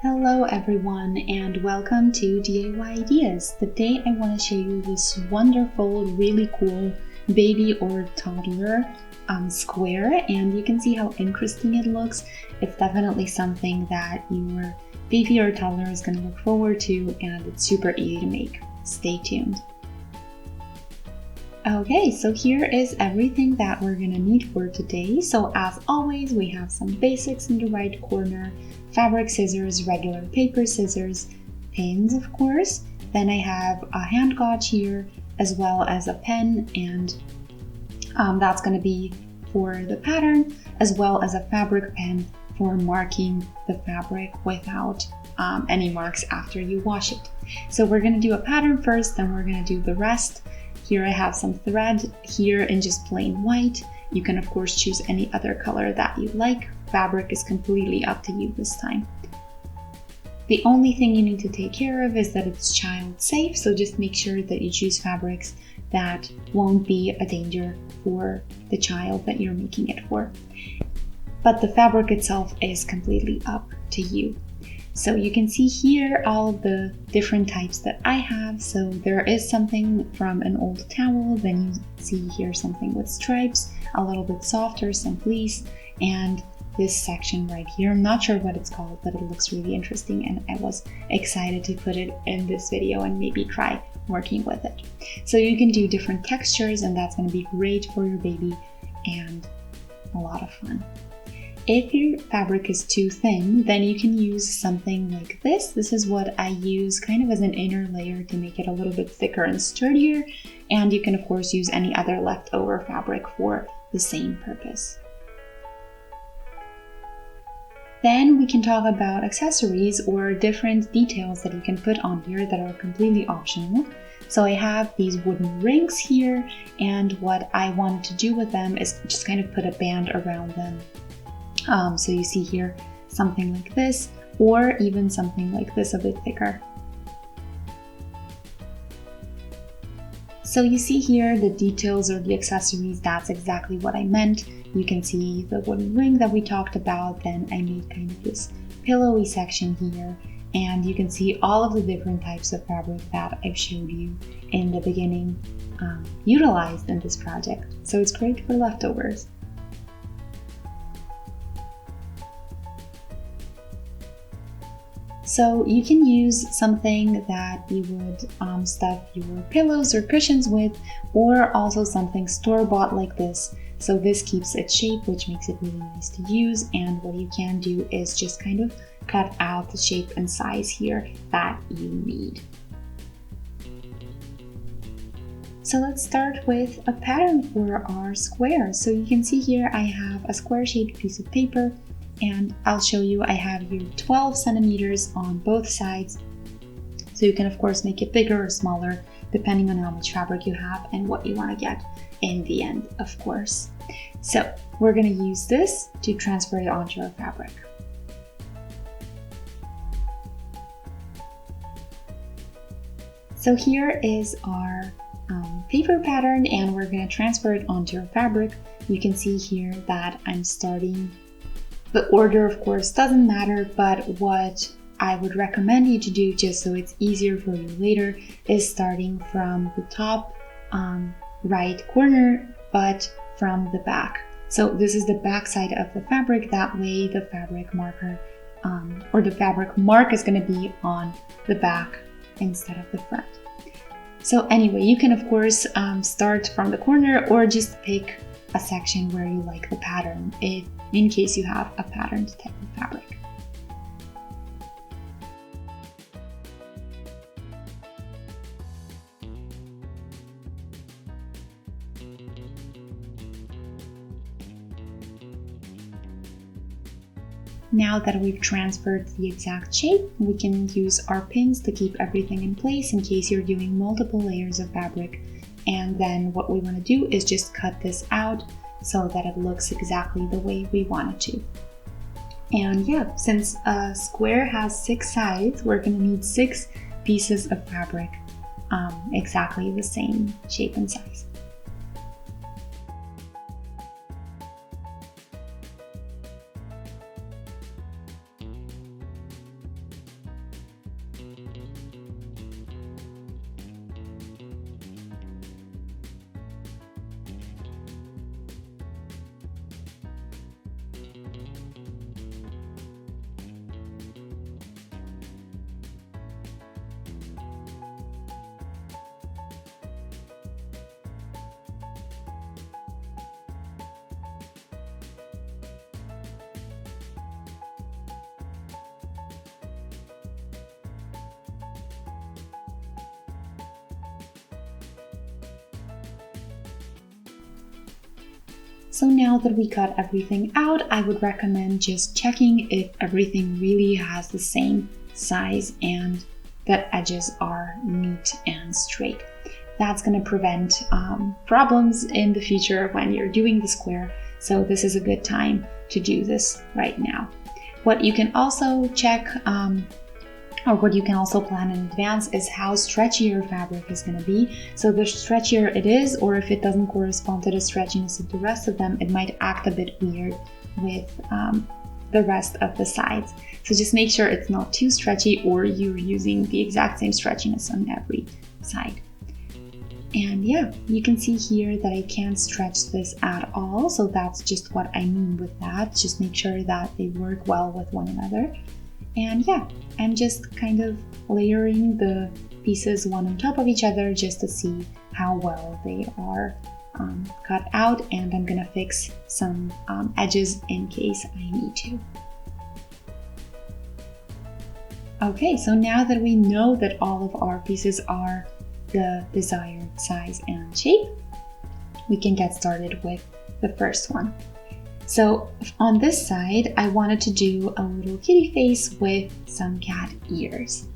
Hello everyone and welcome to DIY Ideas. Today I want to show you this wonderful, really cool baby or toddler square, and you can see how interesting it looks. It's definitely something that your baby or toddler is going to look forward to, and it's super easy to make. Stay tuned. Okay, so here is everything that we're going to need for today. So as always, we have some basics in the right corner. Fabric scissors, regular paper scissors, pins of course. Then I have a hand gauge here as well as a pen, and that's going to be for the pattern, as well as a fabric pen for marking the fabric without any marks after you wash it. So we're going to do a pattern first, then we're going to do the rest. Here I have some thread here in just plain white. You can of course choose any other color that you like. Fabric is completely up to you this time. The only thing you need to take care of is that it's child safe, so just make sure that you choose fabrics that won't be a danger for the child that you're making it for. But the fabric itself is completely up to you. So you can see here all of the different types that I have. So there is something from an old towel, then you see here something with stripes, a little bit softer, some fleece, and this section right here. I'm not sure what it's called, but it looks really interesting and I was excited to put it in this video and maybe try working with it. So you can do different textures, and that's going to be great for your baby and a lot of fun. If your fabric is too thin, then you can use something like this. This is what I use kind of as an inner layer to make it a little bit thicker and sturdier. And you can of course use any other leftover fabric for the same purpose. Then we can talk about accessories or different details that you can put on here that are completely optional. So I have these wooden rings here, and what I wanted to do with them is just kind of put a band around them. So you see here something like this, or even something like this, a bit thicker. So you see here the details or the accessories, that's exactly what I meant. You can see the wooden ring that we talked about, then I made kind of this pillowy section here, and you can see all of the different types of fabric that I've showed you in the beginning utilized in this project. So it's great for leftovers. So you can use something that you would stuff your pillows or cushions with, or also something store-bought like this. So this keeps its shape, which makes it really nice to use. And what you can do is just kind of cut out the shape and size here that you need. So let's start with a pattern for our square. So you can see here I have a square-shaped piece of paper, and I'll show you I have here 12 centimeters on both sides. So you can of course make it bigger or smaller depending on how much fabric you have and what you want to get in the end, of course. So we're going to use this to transfer it onto our fabric. So here is our paper pattern, and we're going to transfer it onto our fabric. You can see here that I'm starting. The order, of course, doesn't matter, but what I would recommend you to do, just so it's easier for you later, is starting from the top right corner, but from the back. So this is the back side of the fabric. That way the fabric marker or the fabric mark is going to be on the back instead of the front. So anyway, you can of course start from the corner or just pick a section where you like the pattern, in case you have a patterned type of fabric. Now that we've transferred the exact shape, we can use our pins to keep everything in place in case you're doing multiple layers of fabric. And then what we want to do is just cut this out so that it looks exactly the way we want it to. And yeah, since a square has 6 sides, we're going to need 6 pieces of fabric exactly the same shape and size. So now that we cut everything out, I would recommend just checking if everything really has the same size and that edges are neat and straight. That's going to prevent problems in the future when you're doing the square. So this is a good time to do this right now. What you can also check or what you can also plan in advance is how stretchy your fabric is going to be. So the stretchier it is, or if it doesn't correspond to the stretchiness of the rest of them, it might act a bit weird with the rest of the sides. So just make sure it's not too stretchy or you're using the exact same stretchiness on every side. And yeah, you can see here that I can't stretch this at all. So that's just what I mean with that. Just make sure that they work well with one another. And yeah, I'm just kind of layering the pieces one on top of each other just to see how well they are cut out, and I'm gonna fix some edges in case I need to. Okay, so now that we know that all of our pieces are the desired size and shape, we can get started with the first one. So on this side, I wanted to do a little kitty face with some cat ears.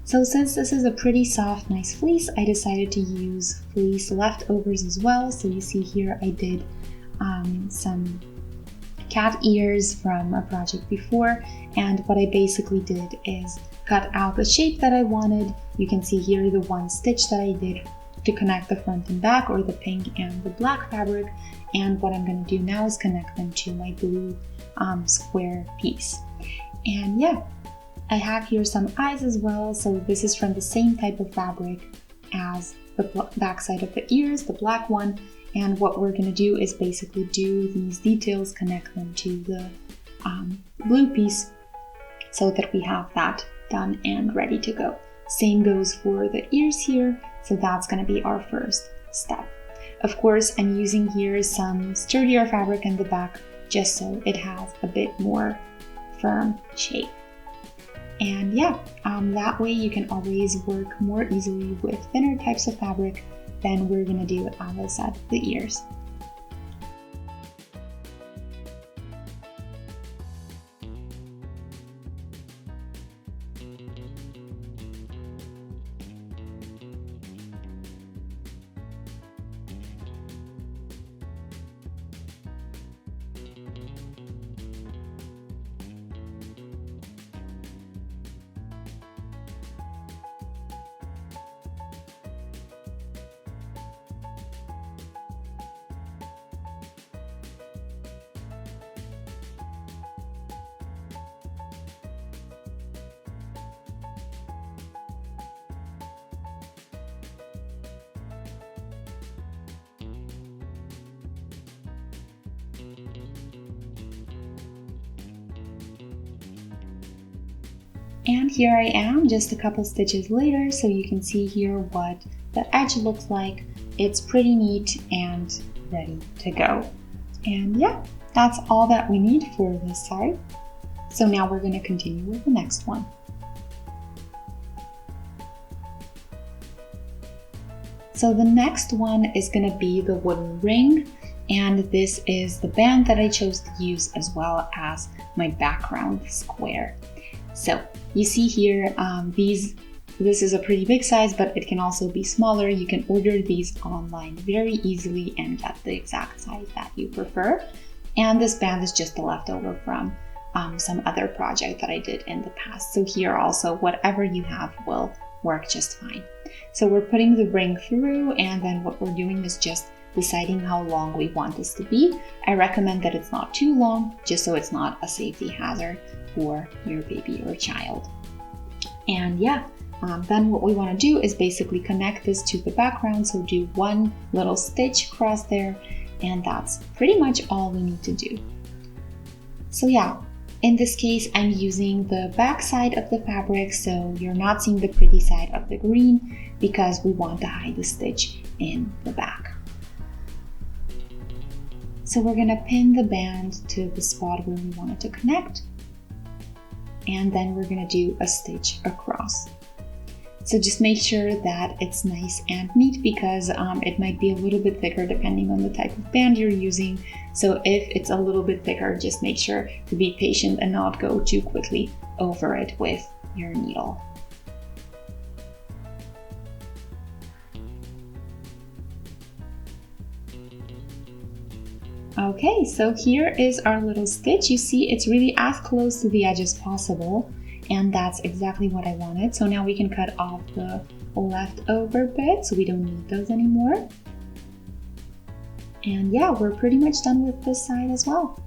So since this is a pretty soft, nice fleece, I decided to use fleece leftovers as well. So you see here I did some cat ears from a project before, and what I basically did is cut out the shape that I wanted. You can see here the one stitch that I did to connect the front and back, or the pink and the black fabric, and what I'm going to do now is connect them to my blue square piece. And yeah, I have here some eyes as well, so this is from the same type of fabric as the back side of the ears, the black one, and what we're going to do is basically do these details, connect them to the blue piece so that we have that done and ready to go. Same goes for the ears here, so that's going to be our first step. Of course, I'm using here some sturdier fabric in the back just so it has a bit more firm shape. And yeah, that way you can always work more easily with thinner types of fabric than we're going to do on the side of the ears. And here I am just a couple stitches later, so you can see here what the edge looks like. It's pretty neat and ready to go. And yeah, that's all that we need for this side. So now we're going to continue with the next one. So the next one is going to be the wooden ring, and this is the band that I chose to use as well as my background square. So you see here, this is a pretty big size, but it can also be smaller. You can order these online very easily and get the exact size that you prefer. And this band is just a leftover from some other project that I did in the past. So here also, whatever you have will work just fine. So we're putting the ring through, and then what we're doing is just deciding how long we want this to be. I recommend that it's not too long, just so it's not a safety hazard for your baby or child. And yeah, then what we want to do is basically connect this to the background. So do one little stitch across there, and that's pretty much all we need to do. So yeah, in this case, I'm using the back side of the fabric, so you're not seeing the pretty side of the green because we want to hide the stitch in the back. So we're going to pin the band to the spot where we want it to connect, and then we're going to do a stitch across. So just make sure that it's nice and neat because it might be a little bit thicker depending on the type of band you're using. So if it's a little bit thicker, just make sure to be patient and not go too quickly over it with your needle. Okay, so here is our little stitch. You see it's really as close to the edge as possible, and that's exactly what I wanted. So now we can cut off the leftover bits, so we don't need those anymore. And yeah, we're pretty much done with this side as well.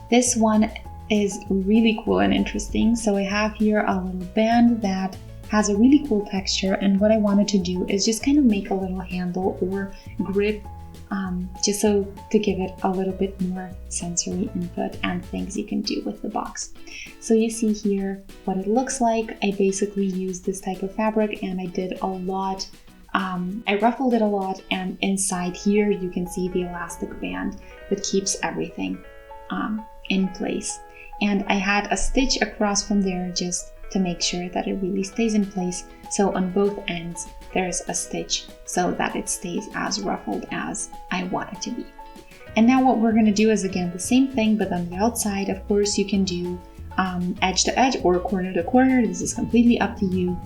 This one is really cool and interesting. So I have here a little band that has a really cool texture, and what I wanted to do is just kind of make a little handle or grip, just so to give it a little bit more sensory input and things you can do with the box. So you see here what it looks like. I basically used this type of fabric and I did a lot. I ruffled it a lot, and inside here you can see the elastic band that keeps everything in place. And I had a stitch across from there just to make sure that it really stays in place. So on both ends there's a stitch so that it stays as ruffled as I want it to be. And now what we're going to do is again the same thing, but on the outside. Of course you can do edge to edge or corner to corner. This is completely up to you.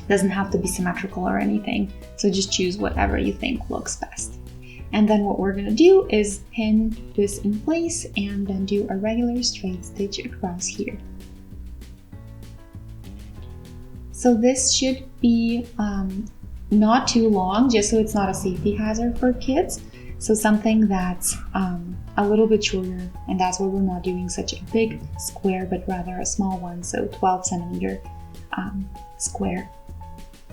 Doesn't have to be symmetrical or anything, so just choose whatever you think looks best. And then what we're going to do is pin this in place and then do a regular straight stitch across here. So this should be not too long, just so it's not a safety hazard for kids. So something that's a little bit shorter, and that's why we're not doing such a big square, but rather a small one. So 12 centimeter square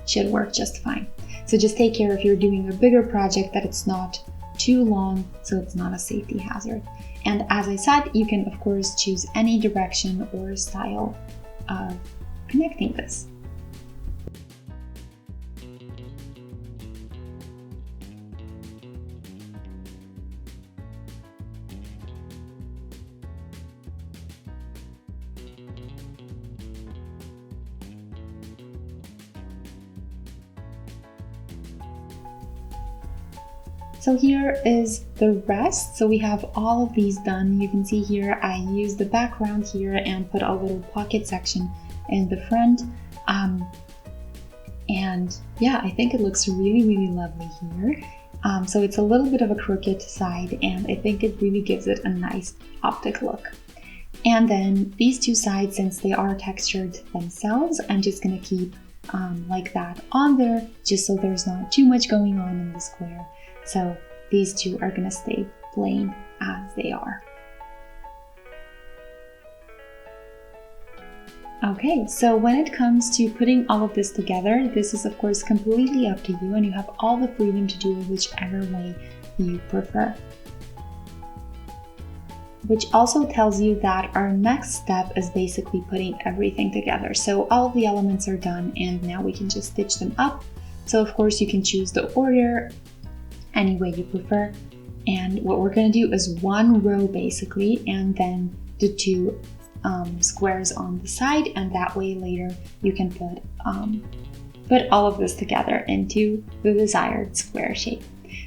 should work just fine. So just take care if you're doing a bigger project that it's not too long, so it's not a safety hazard. And as I said, you can of course choose any direction or style of connecting this. So here is the rest. So we have all of these done. You can see here I used the background here and put a little pocket section in the front. And yeah, I think it looks really lovely here. So it's a little bit of a crooked side, and I think it really gives it a nice optic look. And then these two sides, since they are textured themselves, I'm just gonna keep like that on there, just so there's not too much going on in the square. So these two are gonna stay plain as they are. Okay, so when it comes to putting all of this together, this is of course completely up to you, and you have all the freedom to do it whichever way you prefer. Which also tells you that our next step is basically putting everything together. So all of the elements are done, and now we can just stitch them up. So of course you can choose the order any way you prefer. And what we're going to do is one row basically, and then the two squares on the side, and that way later you can put all of this together into the desired square shape.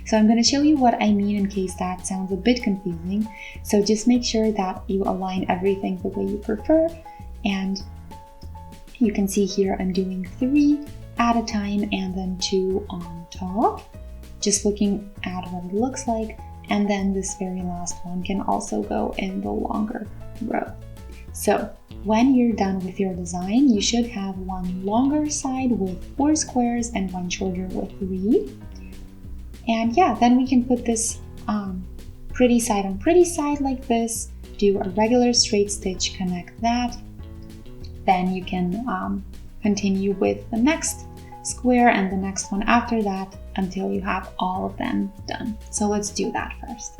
So I'm going to show you what I mean in case that sounds a bit confusing. So just make sure that you align everything the way you prefer, and you can see here I'm doing 3 at a time and then 2 on top. Just looking at what it looks like, and then this very last one can also go in the longer row. So when you're done with your design, you should have one longer side with 4 squares and one shorter with 3. And yeah, then we can put this pretty side on pretty side like this, do a regular straight stitch, connect that. Then you can continue with the next square and the next one after that until you have all of them done. So let's do that first.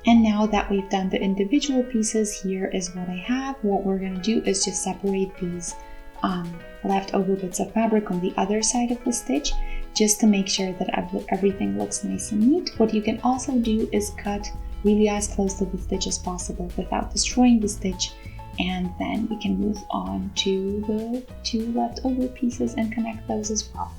And now that we've done the individual pieces, here is what I have. What we're going to do is just separate these leftover bits of fabric on the other side of the stitch, just to make sure that everything looks nice and neat. What you can also do is cut really as close to the stitch as possible without destroying the stitch, and then we can move on to the 2 leftover pieces and connect those as well.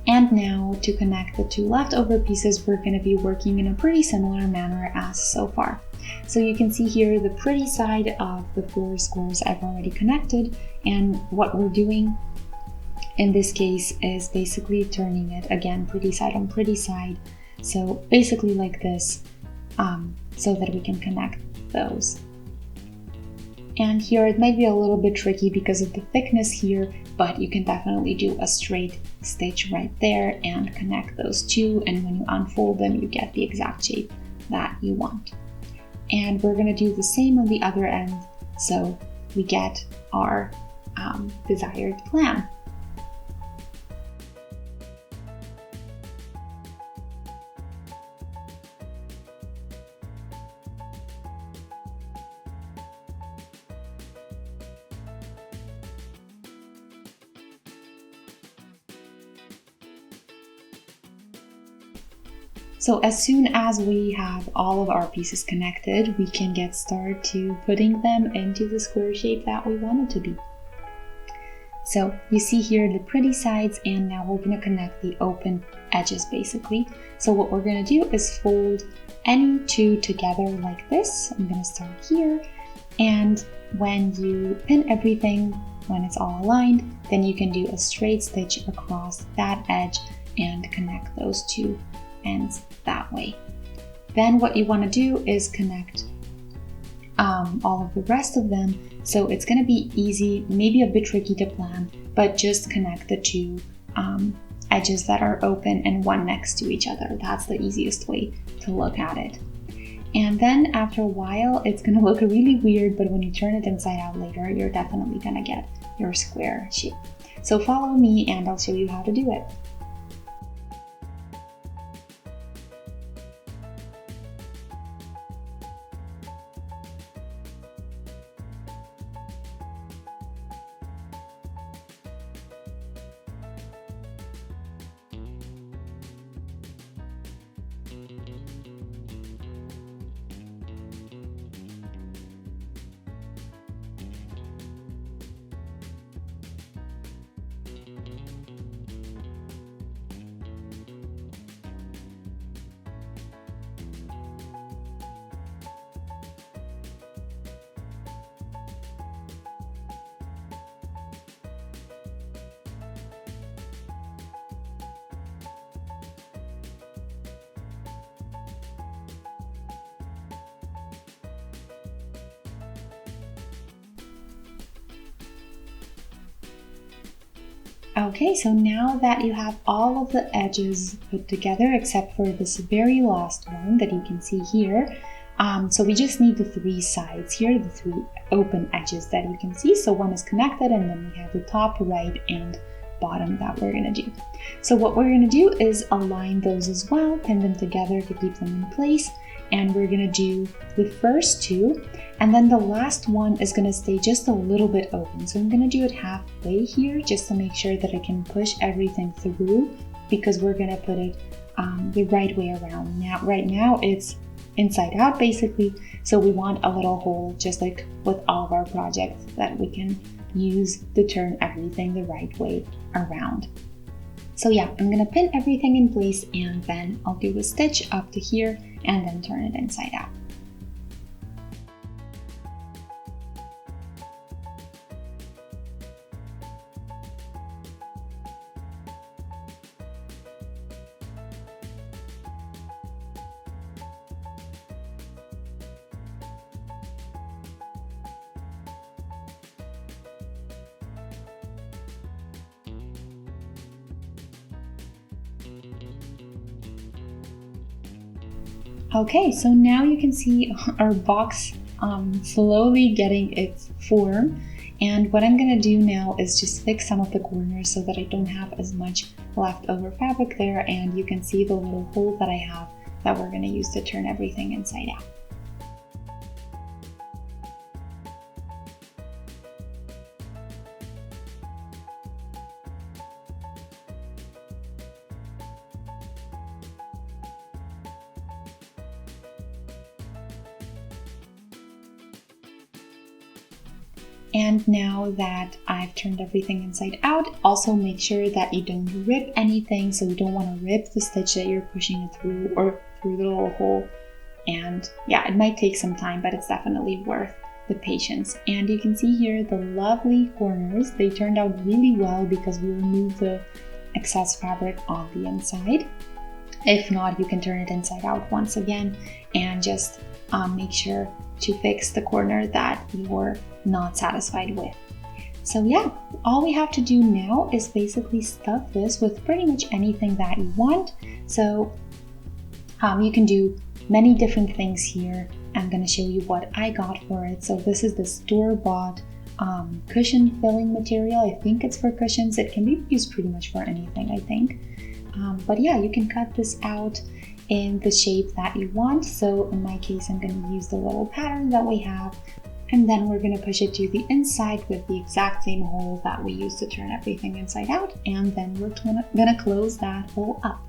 And now to connect the 2 leftover pieces, we're going to be working in a pretty similar manner as so far. So you can see here the pretty side of the 4 squares I've already connected, and what we're doing in this case is basically turning it again pretty side on pretty side, so basically like this, so that we can connect those. And here it might be a little bit tricky because of the thickness here, but you can definitely do a straight stitch right there and connect those 2, and when you unfold them you get the exact shape that you want. And we're going to do the same on the other end so we get our desired plan. So as soon as we have all of our pieces connected, we can get started to putting them into the square shape that we want it to be. So you see here the pretty sides, and now we're going to connect the open edges basically. So what we're going to do is fold any 2 together like this. I'm going to start here, and when you pin everything, when it's all aligned, then you can do a straight stitch across that edge and connect those 2 ends that way. Then what you want to do is connect all of the rest of them, so it's going to be easy, maybe a bit tricky to plan, but just connect the 2 edges that are open and one next to each other. That's the easiest way to look at it. And then after a while it's going to look really weird, but when you turn it inside out later, you're definitely going to get your square shape. So follow me and I'll show you how to do it. Okay, so now that you have all of the edges put together, except for this very last one that you can see here, so we just need the 3 sides here, the 3 open edges that you can see. So one is connected, and then we have the top, right, and bottom that we're going to do. So what we're going to do is align those as well, pin them together to keep them in place, and we're going to do the first 2, and then the last one is going to stay just a little bit open. So I'm going to do it halfway here just to make sure that I can push everything through, because we're going to put it the right way around. Now, right now it's inside out basically, so we want a little hole, just like with all of our projects, that we can use to turn everything the right way around. So yeah, I'm gonna pin everything in place, and then I'll do a stitch up to here and then turn it inside out. Okay, so now you can see our box slowly getting its form. And what I'm gonna do now is just fix some of the corners so that I don't have as much leftover fabric there, and you can see the little hole that I have that we're gonna use to turn everything inside out. And now that I've turned everything inside out, also make sure that you don't rip anything. So you don't want to rip the stitch that you're pushing it through or through the little hole. And yeah, it might take some time, but it's definitely worth the patience. And you can see here the lovely corners. They turned out really well because we removed the excess fabric on the inside. If not, you can turn it inside out once again and just make sure to fix the corner that you're not satisfied with. So yeah, all we have to do now is basically stuff this with pretty much anything that you want. So you can do many different things here. I'm going to show you what I got for it. So this is the store-bought cushion filling material. I think it's for cushions. It can be used pretty much for anything, I think. But yeah, you can cut this out in the shape that you want. So in my case, I'm going to use the little pattern that we have, and then we're going to push it to the inside with the exact same hole that we used to turn everything inside out, and then we're going to close that hole up.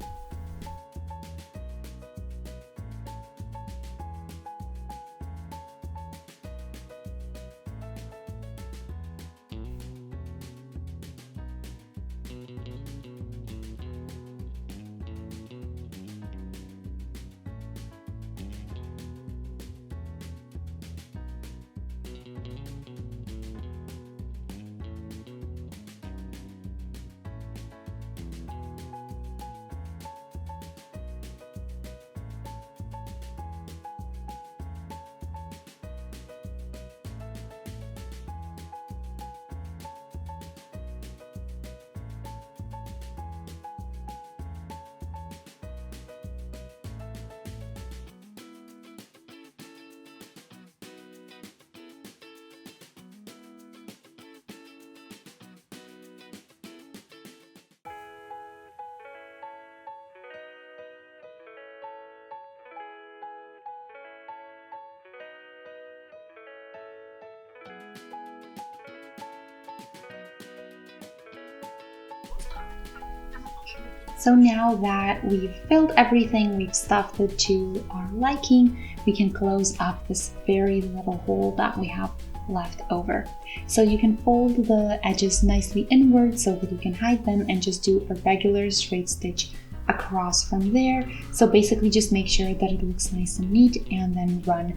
So now that we've filled everything, we've stuffed it to our liking, we can close up this very little hole that we have left over. So you can fold the edges nicely inward so that you can hide them and just do a regular straight stitch across from there. So basically just make sure that it looks nice and neat, and then run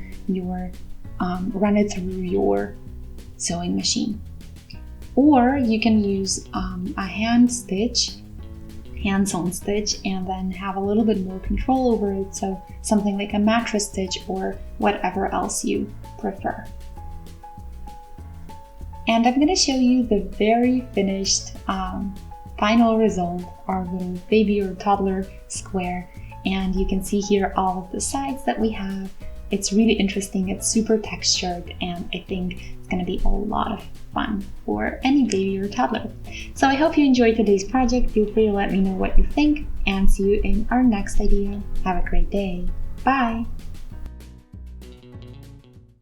it through your sewing machine. Or you can use a hand-sewn stitch, and then have a little bit more control over it, so something like a mattress stitch or whatever else you prefer. And I'm going to show you the very finished final result, our little baby or toddler square. And you can see here all of the sides that we have. It's really interesting, it's super textured, and I think it's going to be a lot of fun for any baby or toddler. So I hope you enjoyed today's project. Feel free to let me know what you think, and see you in our next idea. Have a great day. Bye!